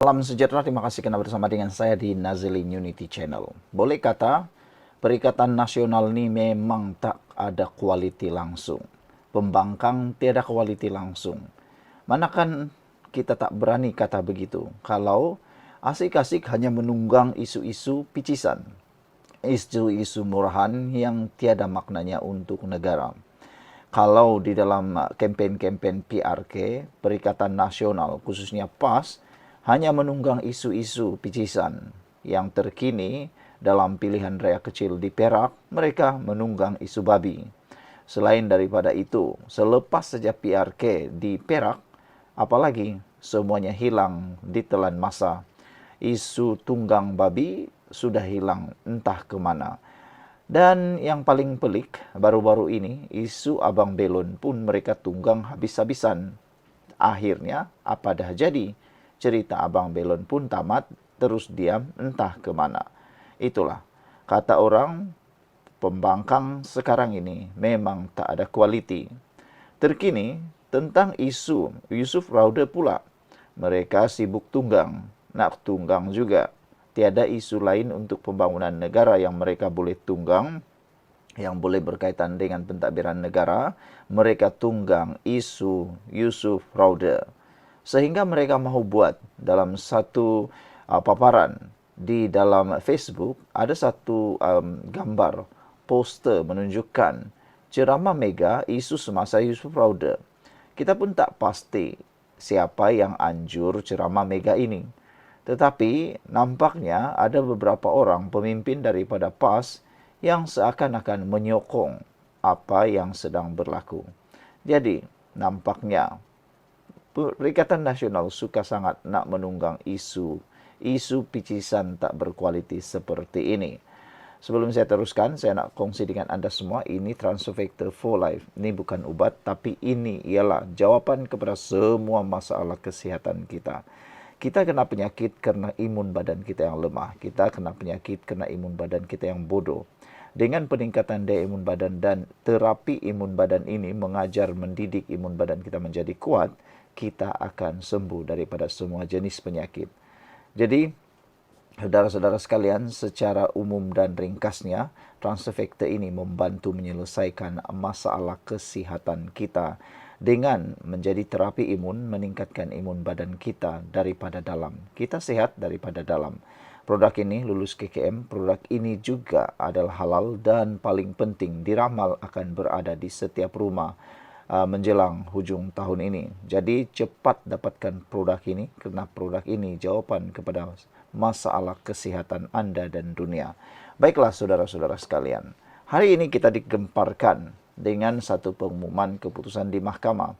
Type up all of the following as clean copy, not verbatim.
Salam sejahtera, terima kasih karena bersama dengan saya di Nazilin Unity Channel. Boleh kata, Perikatan Nasional ini memang tak ada kualiti langsung. Pembangkang tiada kualiti langsung. Manakan kita tak berani kata begitu, kalau asik-asik hanya menunggang isu-isu picisan, isu-isu murahan yang tiada maknanya untuk negara. Kalau di dalam kempen-kempen PRK, Perikatan Nasional, khususnya PAS, hanya menunggang isu-isu picisan yang terkini dalam pilihan raya kecil di Perak, mereka menunggang isu babi. Selain daripada itu, selepas saja PRK di Perak, apalagi semuanya hilang ditelan masa. Isu tunggang babi sudah hilang entah kemana. Dan yang paling pelik, baru-baru ini, isu Abang Belon pun mereka tunggang habis-habisan. Akhirnya, apa dah jadi? Cerita Abang Belon pun tamat, terus diam entah kemana. Itulah, kata orang, pembangkang sekarang ini memang tak ada kualiti. Terkini, tentang isu Yusuf Raude pula. Mereka sibuk tunggang, nak tunggang juga. Tiada isu lain untuk pembangunan negara yang mereka boleh tunggang, yang boleh berkaitan dengan pentadbiran negara. Mereka tunggang isu Yusuf Raude. Sehingga mereka mahu buat dalam satu paparan di dalam Facebook, ada satu gambar, poster menunjukkan ceramah mega isu semasa Yusuf Raude. Kita pun tak pasti siapa yang anjur ceramah mega ini. Tetapi nampaknya ada beberapa orang pemimpin daripada PAS yang seakan-akan menyokong apa yang sedang berlaku. Jadi, nampaknya Perikatan Nasional suka sangat nak menunggang isu picisan tak berkualiti seperti ini. Sebelum saya teruskan, saya nak kongsi dengan anda semua, ini Transfer Factor for Life. Ini bukan ubat, tapi ini ialah jawapan kepada semua masalah kesihatan kita. Kita kena penyakit kerana imun badan kita yang lemah. Kita kena penyakit kerana imun badan kita yang bodoh. Dengan peningkatan daya imun badan dan terapi imun badan ini mengajar mendidik imun badan kita menjadi kuat, kita akan sembuh daripada semua jenis penyakit. Jadi, saudara-saudara sekalian, secara umum dan ringkasnya, Transfer Factor ini membantu menyelesaikan masalah kesihatan kita dengan menjadi terapi imun, meningkatkan imun badan kita daripada dalam. Kita sehat daripada dalam. Produk ini lulus KKM, produk ini juga adalah halal dan paling penting diramal akan berada di setiap rumah menjelang hujung tahun ini. Jadi cepat dapatkan produk ini kerana produk ini jawapan kepada masalah kesihatan anda dan dunia. Baiklah saudara-saudara sekalian, hari ini kita digemparkan dengan satu pengumuman keputusan di mahkamah.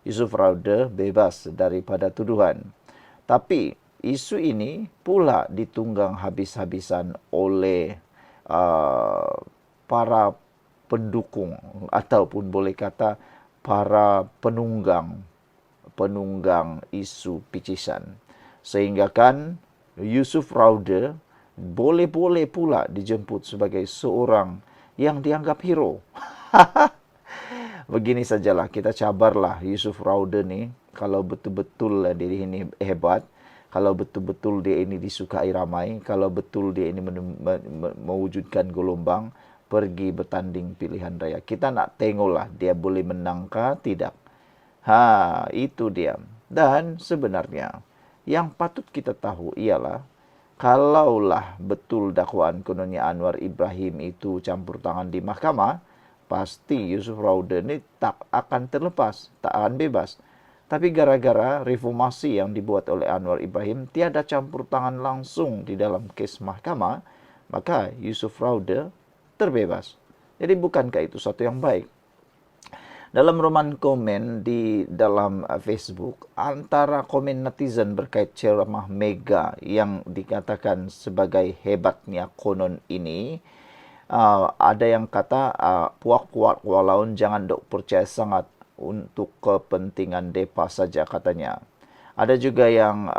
Yusuf Raude bebas daripada tuduhan. Tapi isu ini pula ditunggang habis-habisan oleh para pendukung ataupun boleh kata para penunggang isu picisan. Sehingga kan Yusuf Raude boleh-boleh pula dijemput sebagai seorang yang dianggap hero. Begini sajalah, kita cabarlah Yusuf Raude ni, kalau betul-betul dia ini hebat, kalau betul-betul dia ini disukai ramai, kalau betul dia ini mewujudkan gelombang, pergi bertanding pilihan raya. Kita nak tengoklah dia boleh menangkah tidak. Itu dia. Dan sebenarnya yang patut kita tahu ialah kalaulah betul dakwaan kononnya Anwar Ibrahim itu campur tangan di mahkamah, pasti Yusuf Raude ini tak akan terlepas, tak akan bebas. Tapi gara-gara reformasi yang dibuat oleh Anwar Ibrahim tiada campur tangan langsung di dalam kes mahkamah, maka Yusuf Raude terbebas. Jadi bukankah itu satu yang baik? Dalam roman komen di dalam Facebook, antara komen netizen berkait ceramah mega yang dikatakan sebagai hebatnya konon ini, ada yang kata puak-puak walaun jangan dok percaya sangat untuk kepentingan depa saja katanya. Ada juga yang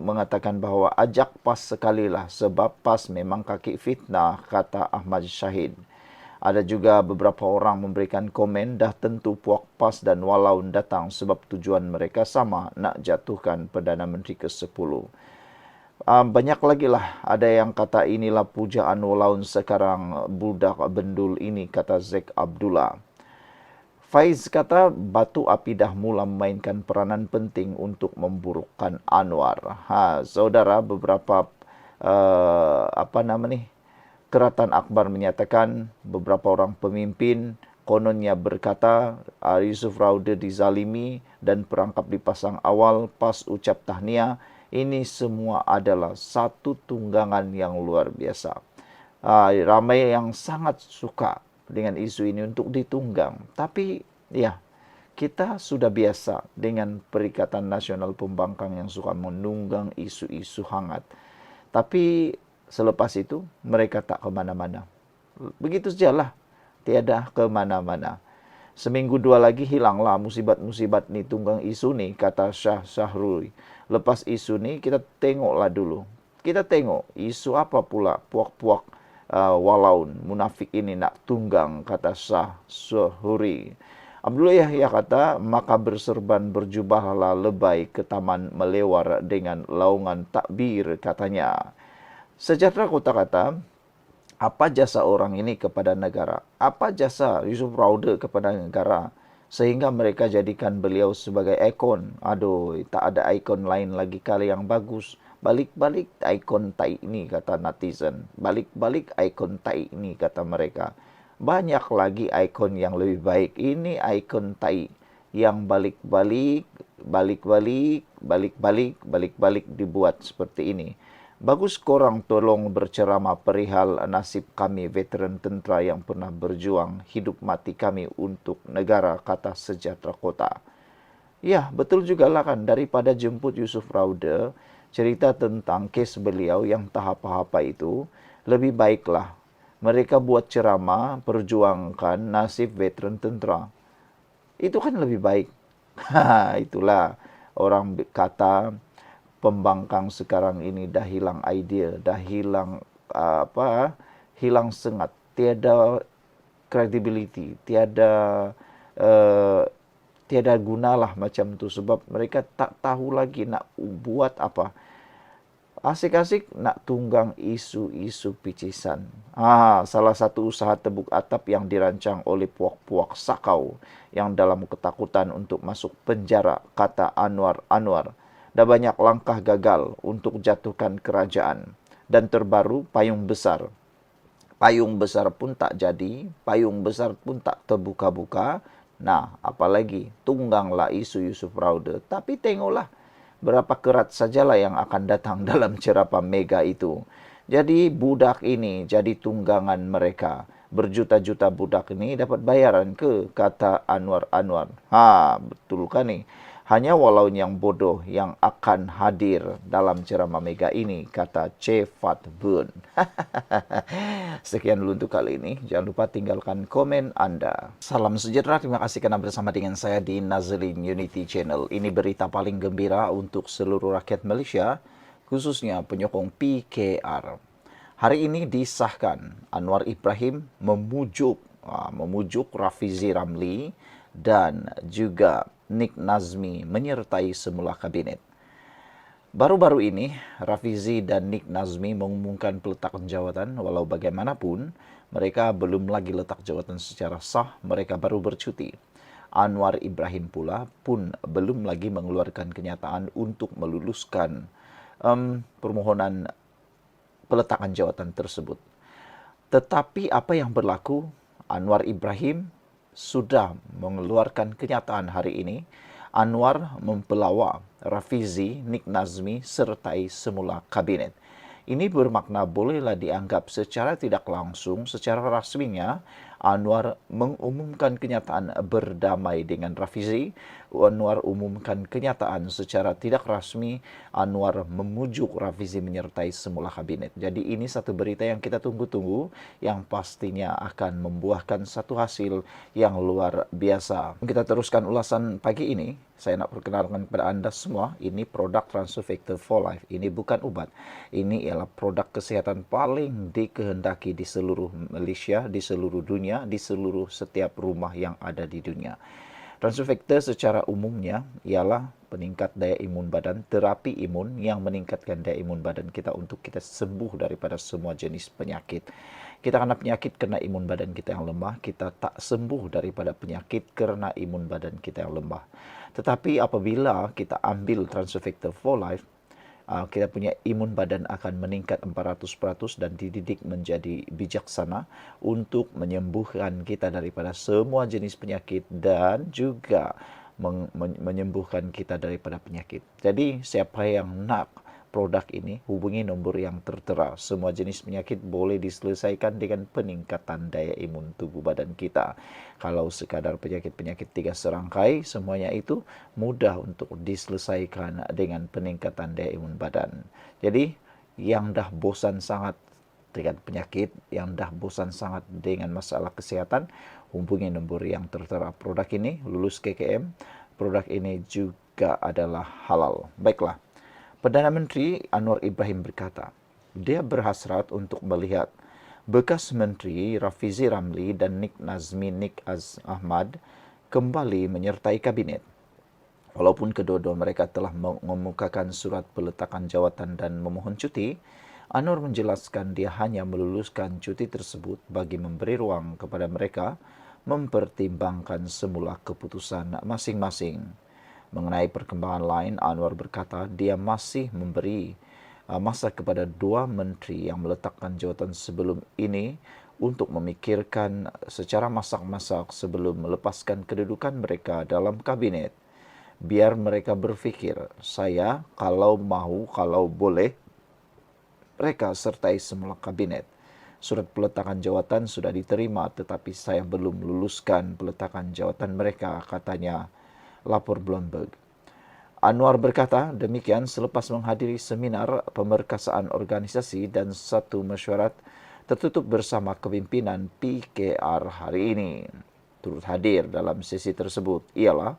mengatakan bahawa ajak PAS sekalilah sebab PAS memang kaki fitnah, kata Ahmad Syahid. Ada juga beberapa orang memberikan komen, dah tentu Puak PAS dan Walaun datang sebab tujuan mereka sama, nak jatuhkan Perdana Menteri ke-10. Banyak lagi lah, ada yang kata inilah pujaan Walaun sekarang budak bendul ini, kata Zek Abdullah. Faiz kata batu api dah mula memainkan peranan penting untuk memburukkan Anwar. Saudara, beberapa Keratan Akbar menyatakan beberapa orang pemimpin kononnya berkata Yusuf Rauda dizalimi dan perangkap dipasang awal pas ucap tahniah. Ini semua adalah satu tunggangan yang luar biasa. Ramai yang sangat suka dengan isu ini untuk ditunggang. Tapi ya, kita sudah biasa dengan Perikatan Nasional Pembangkang yang suka menunggang isu-isu hangat. Tapi selepas itu mereka tak kemana-mana. Begitu sajalah, tiada kemana-mana. Seminggu dua lagi hilanglah musibat-musibat ni tunggang isu ni, kata Syah Syahrul. Lepas isu ni kita tengoklah dulu. Kita tengok isu apa pula puak-puak Walaun munafik ini nak tunggang, kata Syah Syahrul. Abdullah Yahya kata, maka berserban berjubahlah lebay ke taman melewar dengan laungan takbir, katanya. Sejahtera Kota kata, apa jasa orang ini kepada negara? Apa jasa Yusuf Rauda kepada negara? Sehingga mereka jadikan beliau sebagai ikon. Aduh, tak ada ikon lain lagi kali yang bagus. Balik-balik ikon tai ini, kata netizen. Balik-balik ikon tai ini, kata mereka. Banyak lagi ikon yang lebih baik. Ini ikon tai yang balik-balik dibuat seperti ini. Bagus korang tolong berceramah perihal nasib kami veteran tentera yang pernah berjuang hidup mati kami untuk negara, kata Sejahtera Kota. Ya, betul juga lah kan, daripada jemput Yusuf Rauda, cerita tentang kes beliau yang tak apa-apa itu, lebih baiklah mereka buat ceramah perjuangkan nasib veteran tentera. Itu kan lebih baik. Itulah orang kata pembangkang sekarang ini dah hilang idea, dah hilang hilang sengat, tiada credibility, tiada gunalah macam tu, sebab mereka tak tahu lagi nak buat apa. Asik-asik nak tunggang isu-isu picisan. Salah satu usaha tebuk atap yang dirancang oleh puak-puak sakau yang dalam ketakutan untuk masuk penjara, kata Anwar. Dah banyak langkah gagal untuk jatuhkan kerajaan. Dan terbaru payung besar. Payung besar pun tak jadi, payung besar pun tak terbuka-buka. Nah, apalagi tungganglah isu Yusuf Rauda. Tapi tengoklah berapa kerat sajalah yang akan datang dalam cerapa mega itu. Jadi budak ini jadi tunggangan mereka. Berjuta-juta budak ini dapat bayaran ke, kata Anwar. Betul kan ni? Hanya Walaun yang bodoh yang akan hadir dalam ceramah mega ini, kata Cefat Bun. Sekian dulu untuk kali ini. Jangan lupa tinggalkan komen Anda. Salam sejahtera, terima kasih karena bersama dengan saya di Nazilin Unity Channel. Ini berita paling gembira untuk seluruh rakyat Malaysia, khususnya penyokong PKR. Hari ini disahkan Anwar Ibrahim memujuk Rafizi Ramli dan juga Nik Nazmi menyertai semula kabinet. Baru-baru ini, Rafizi dan Nik Nazmi mengumumkan peletakan jawatan, walau bagaimanapun, mereka belum lagi letak jawatan secara sah, mereka baru bercuti. Anwar Ibrahim pula pun belum lagi mengeluarkan kenyataan untuk meluluskan permohonan peletakan jawatan tersebut. Tetapi apa yang berlaku? Anwar Ibrahim sudah mengeluarkan kenyataan hari ini. Anwar mempelawa Rafizi, Nik Nazmi sertai semula kabinet. Ini bermakna bolehlah dianggap secara tidak langsung, secara rasminya Anwar mengumumkan kenyataan berdamai dengan Rafizi. Anwar umumkan kenyataan secara tidak rasmi, Anwar memujuk Rafizi menyertai semula kabinet. Jadi ini satu berita yang kita tunggu-tunggu, yang pastinya akan membuahkan satu hasil yang luar biasa. Kita teruskan ulasan pagi ini. Saya nak perkenalkan kepada Anda semua, ini produk Transfer Factor for Life. Ini bukan ubat. Ini ialah produk kesehatan paling dikehendaki di seluruh Malaysia, di seluruh dunia. dunia di seluruh setiap rumah yang ada di dunia. Transfer secara umumnya ialah peningkat daya imun badan, terapi imun yang meningkatkan daya imun badan kita untuk kita sembuh daripada semua jenis penyakit. Kita kena penyakit karena imun badan kita yang lemah, kita tak sembuh daripada penyakit karena imun badan kita yang lemah. Tetapi apabila kita ambil Transfer Factor for Life, kita punya imun badan akan meningkat 400% dan dididik menjadi bijaksana untuk menyembuhkan kita daripada semua jenis penyakit dan juga menyembuhkan kita daripada penyakit. Jadi siapa yang nak produk ini, hubungi nombor yang tertera. Semua jenis penyakit boleh diselesaikan dengan peningkatan daya imun tubuh badan kita. Kalau sekadar penyakit-penyakit 3 serangkai, semuanya itu mudah untuk diselesaikan dengan peningkatan daya imun badan. Jadi, yang dah bosan sangat dengan penyakit, yang dah bosan sangat dengan masalah kesehatan, hubungi nombor yang tertera. Produk ini lulus KKM, produk ini juga adalah halal. Baiklah. Perdana Menteri Anwar Ibrahim berkata, dia berhasrat untuk melihat bekas Menteri Rafizi Ramli dan Nik Nazmi Nik Ahmad kembali menyertai kabinet. Walaupun kedua-dua mereka telah mengemukakan surat peletakan jawatan dan memohon cuti, Anwar menjelaskan dia hanya meluluskan cuti tersebut bagi memberi ruang kepada mereka mempertimbangkan semula keputusan masing-masing. Mengenai perkembangan lain, Anwar berkata dia masih memberi masa kepada 2 menteri yang meletakkan jawatan sebelum ini untuk memikirkan secara masak-masak sebelum melepaskan kedudukan mereka dalam kabinet. Biar mereka berfikir, saya kalau mahu, kalau boleh, mereka sertai semula kabinet. Surat peletakan jawatan sudah diterima, tetapi saya belum luluskan peletakan jawatan mereka, katanya, lapor Bloomberg. Anwar berkata demikian selepas menghadiri seminar pemerkasaan organisasi dan satu mesyuarat tertutup bersama kepimpinan PKR hari ini. Turut hadir dalam sesi tersebut ialah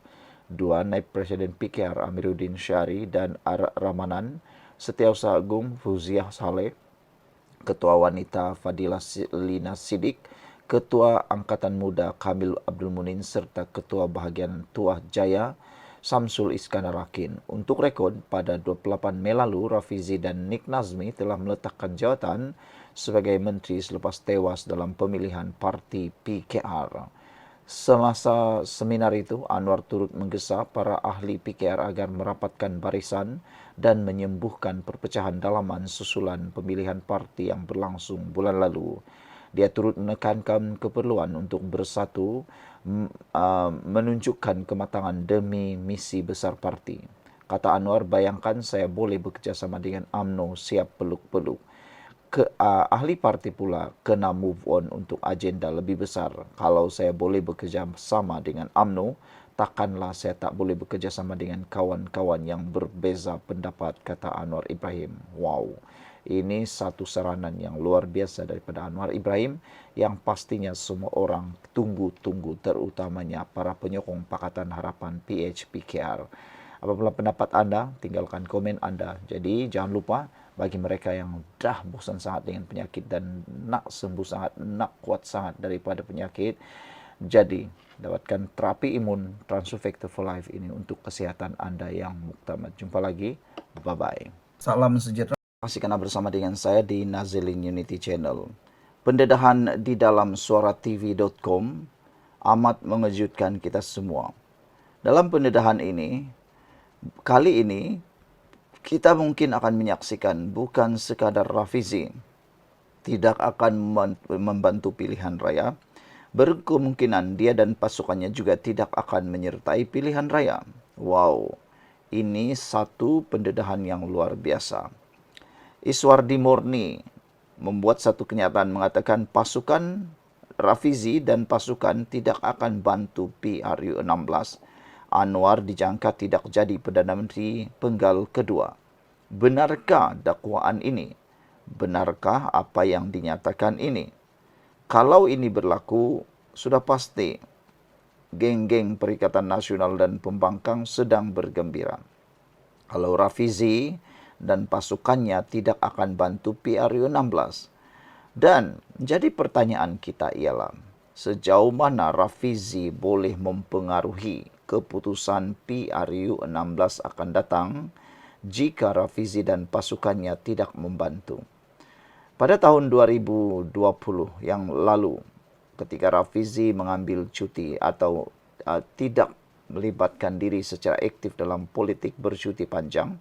2 Naib Presiden PKR Amiruddin Syari dan Ar Ramanan, Setiausaha Agung Fauziah Saleh, Ketua Wanita Fadilah Lina Sidik, Ketua Angkatan Muda Kamil Abdul Munin serta Ketua Bahagian Tuah Jaya Samsul Iskandar Rakin. Untuk rekod, pada 28 Mei lalu, Rafizi dan Nik Nazmi telah meletakkan jawatan sebagai menteri selepas tewas dalam pemilihan parti PKR. Semasa seminar itu, Anwar turut menggesa para ahli PKR agar merapatkan barisan dan menyembuhkan perpecahan dalaman susulan pemilihan parti yang berlangsung bulan lalu. Dia turut menekankan keperluan untuk bersatu, menunjukkan kematangan demi misi besar parti. Kata Anwar, bayangkan saya boleh bekerja sama dengan UMNO siap peluk-peluk. Ahli parti pula kena move on untuk agenda lebih besar. Kalau saya boleh bekerja sama dengan UMNO, takkanlah saya tak boleh bekerja sama dengan kawan-kawan yang berbeza pendapat, kata Anwar Ibrahim. Wow. Ini satu saranan yang luar biasa daripada Anwar Ibrahim yang pastinya semua orang tunggu-tunggu, terutamanya para penyokong Pakatan Harapan PHPKR. Apabila pendapat Anda, tinggalkan komen Anda. Jadi jangan lupa bagi mereka yang dah bosan sangat dengan penyakit dan nak sembuh sangat, nak kuat sangat daripada penyakit, jadi dapatkan terapi imun Transfer Factor for Life ini untuk kesehatan Anda yang muktamad. Jumpa lagi. Bye-bye. Salam sejahtera. Masih kena bersama dengan saya di Nazilin Unity Channel. Pendedahan di dalam suaratv.com amat mengejutkan kita semua. Dalam pendedahan ini, kali ini kita mungkin akan menyaksikan bukan sekadar Rafizi tidak akan membantu pilihan raya, berkemungkinan dia dan pasukannya juga tidak akan menyertai pilihan raya. Wow, ini satu pendedahan yang luar biasa. Iswardi Murni membuat satu kenyataan mengatakan pasukan Rafizi dan pasukan tidak akan bantu PRU 16. Anwar dijangka tidak jadi Perdana Menteri penggal kedua. Benarkah dakwaan ini? Benarkah apa yang dinyatakan ini? Kalau ini berlaku, sudah pasti geng-geng Perikatan Nasional dan pembangkang sedang bergembira. Kalau Rafizi dan pasukannya tidak akan bantu PRU 16. Dan jadi pertanyaan kita ialah, sejauh mana Rafizi boleh mempengaruhi keputusan PRU 16 akan datang jika Rafizi dan pasukannya tidak membantu. Pada tahun 2020 yang lalu, ketika Rafizi mengambil cuti atau tidak melibatkan diri secara aktif dalam politik bercuti panjang,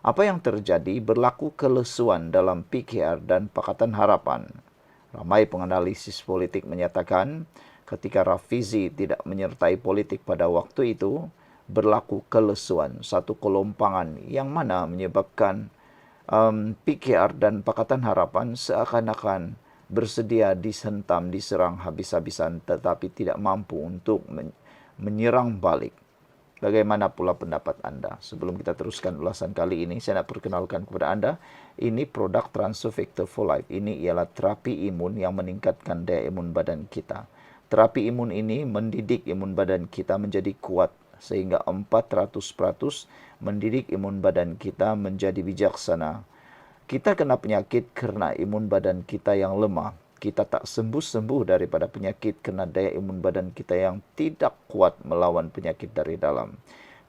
apa yang terjadi? Berlaku kelesuan dalam PKR dan Pakatan Harapan. Ramai penganalisis politik menyatakan ketika Rafizi tidak menyertai politik pada waktu itu, berlaku kelesuan, satu kelompangan yang mana menyebabkan PKR dan Pakatan Harapan seakan-akan bersedia disentam, diserang habis-habisan tetapi tidak mampu untuk menyerang balik. Bagaimana pula pendapat Anda? Sebelum kita teruskan ulasan kali ini, saya nak perkenalkan kepada Anda, ini produk Transovector for Life. Ini ialah terapi imun yang meningkatkan daya imun badan kita. Terapi imun ini mendidik imun badan kita menjadi kuat sehingga 400% mendidik imun badan kita menjadi bijaksana. Kita kena penyakit kerana imun badan kita yang lemah. Kita tak sembuh-sembuh daripada penyakit kerana daya imun badan kita yang tidak kuat melawan penyakit dari dalam.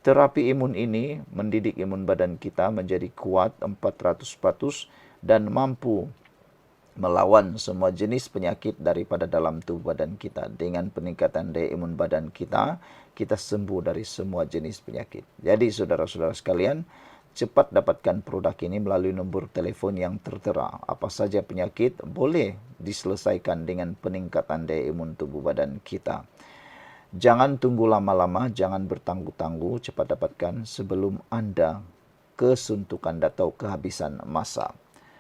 Terapi imun ini mendidik imun badan kita menjadi kuat 400% dan mampu melawan semua jenis penyakit daripada dalam tubuh badan kita. Dengan peningkatan daya imun badan kita, kita sembuh dari semua jenis penyakit. Jadi saudara-saudara sekalian, cepat dapatkan produk ini melalui nombor telefon yang tertera. Apa saja penyakit boleh diselesaikan dengan peningkatan daya imun tubuh badan kita. Jangan tunggu lama-lama, jangan bertangguh-tangguh, cepat dapatkan sebelum Anda kesuntukan atau kehabisan masa.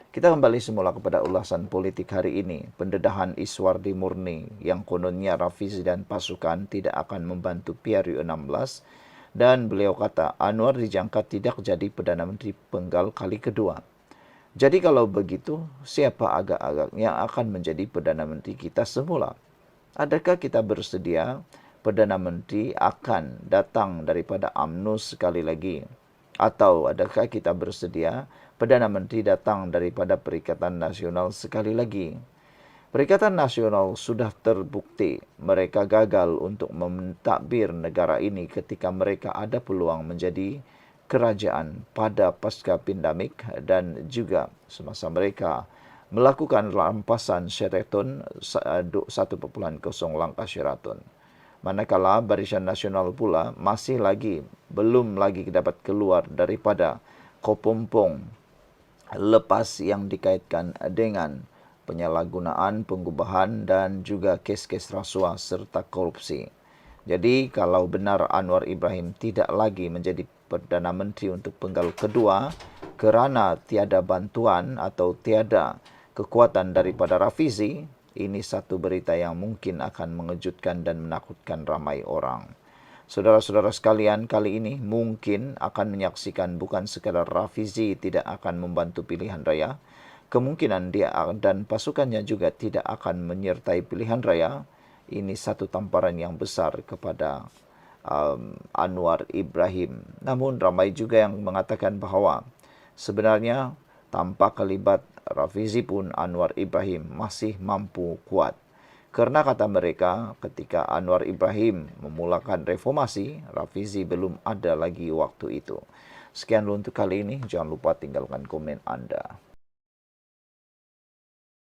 Kita kembali semula kepada ulasan politik hari ini. Pendedahan Iswardi Murni yang kononnya Rafizi dan pasukan tidak akan membantu PRU 16. Dan beliau kata Anwar dijangka tidak jadi Perdana Menteri penggal kali kedua. Jadi kalau begitu, siapa agak-agaknya akan menjadi Perdana Menteri kita semula? Adakah kita bersedia Perdana Menteri akan datang daripada UMNO sekali lagi? Atau adakah kita bersedia Perdana Menteri datang daripada Perikatan Nasional sekali lagi? Perikatan Nasional sudah terbukti mereka gagal untuk mentadbir negara ini ketika mereka ada peluang menjadi kerajaan pada pasca pandemik dan juga semasa mereka melakukan rampasan Sheraton 1.0 langkah Sheraton. Manakala Barisan Nasional pula belum lagi dapat keluar daripada kopompong lepas yang dikaitkan dengan penyalahgunaan, pengubahan dan juga kes-kes rasuah serta korupsi. Jadi kalau benar Anwar Ibrahim tidak lagi menjadi Perdana Menteri untuk penggal kedua kerana tiada bantuan atau tiada kekuatan daripada Rafizi, ini satu berita yang mungkin akan mengejutkan dan menakutkan ramai orang. Saudara-saudara sekalian, kali ini mungkin akan menyaksikan bukan sekadar Rafizi tidak akan membantu pilihan raya, kemungkinan dia dan pasukannya juga tidak akan menyertai pilihan raya. Ini satu tamparan yang besar kepada Anwar Ibrahim. Namun ramai juga yang mengatakan bahawa sebenarnya tanpa kelibat Rafizi pun Anwar Ibrahim masih mampu kuat. Karena kata mereka ketika Anwar Ibrahim memulakan reformasi, Rafizi belum ada lagi waktu itu. Sekian dulu untuk kali ini. Jangan lupa tinggalkan komen Anda.